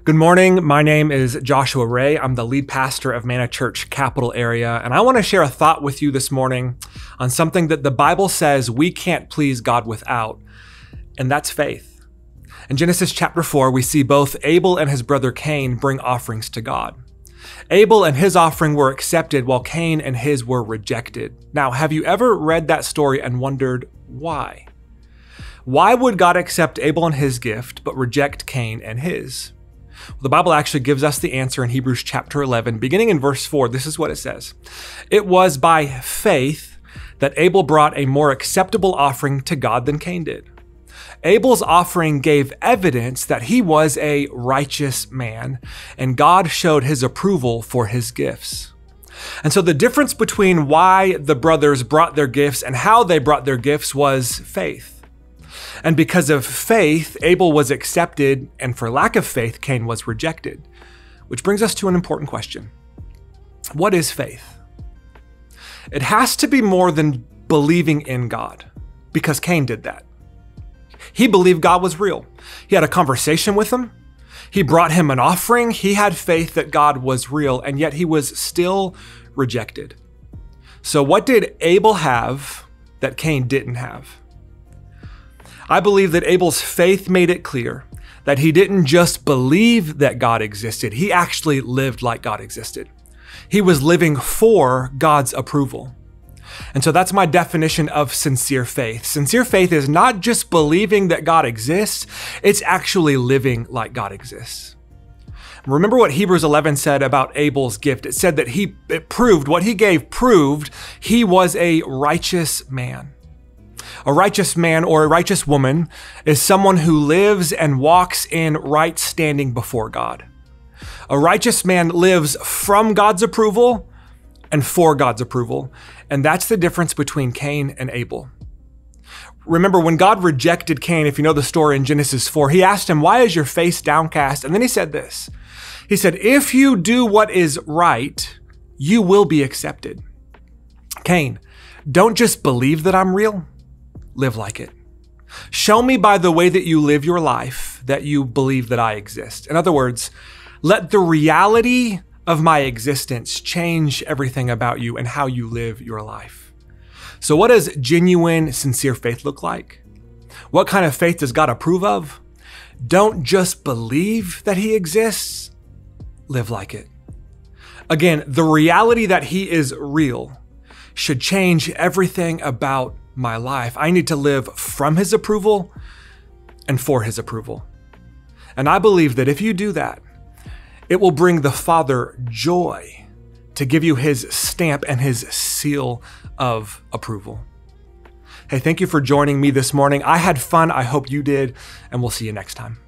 Good morning. My name is Joshua Ray. I'm the lead pastor of Manna Church Capital Area, and I want to share a thought with you this morning on something that the Bible says we can't please God without, and that's faith. In Genesis chapter 4, we see both Abel and his brother Cain bring offerings to God. Abel and his offering were accepted while Cain and his were rejected. Now, have you ever read that story and wondered why? Why would God accept Abel and his gift but reject Cain and his? Well, the Bible actually gives us the answer in Hebrews chapter 11, beginning in verse 4. This is what it says. It was by faith that Abel brought a more acceptable offering to God than Cain did. Abel's offering gave evidence that he was a righteous man, and God showed his approval for his gifts. And so the difference between why the brothers brought their gifts and how they brought their gifts was faith. And because of faith, Abel was accepted, and for lack of faith, Cain was rejected. Which brings us to an important question. What is faith? It has to be more than believing in God, because Cain did that. He believed God was real. He had a conversation with him. He brought him an offering. He had faith that God was real, and yet he was still rejected. So what did Abel have that Cain didn't have? I believe that Abel's faith made it clear that he didn't just believe that God existed, he actually lived like God existed. He was living for God's approval. And so that's my definition of sincere faith. Sincere faith is not just believing that God exists, it's actually living like God exists. Remember what Hebrews 11 said about Abel's gift. It said that what he gave proved he was a righteous man. A righteous man or a righteous woman is someone who lives and walks in right standing before God. A righteous man lives from God's approval and for God's approval. And that's the difference between Cain and Abel. Remember, when God rejected Cain, if you know the story in Genesis 4, he asked him, "Why is your face downcast?" And then he said this. He said, "If you do what is right, you will be accepted." Cain, don't just believe that I'm real. Live like it. Show me by the way that you live your life that you believe that I exist. In other words, let the reality of my existence change everything about you and how you live your life. So what does genuine, sincere faith look like? What kind of faith does God approve of? Don't just believe that he exists, live like it. Again, the reality that he is real should change everything about my life. I need to live from his approval and for his approval. And I believe that if you do that, it will bring the Father joy to give you his stamp and his seal of approval. Hey, thank you for joining me this morning. I had fun. I hope you did, and we'll see you next time.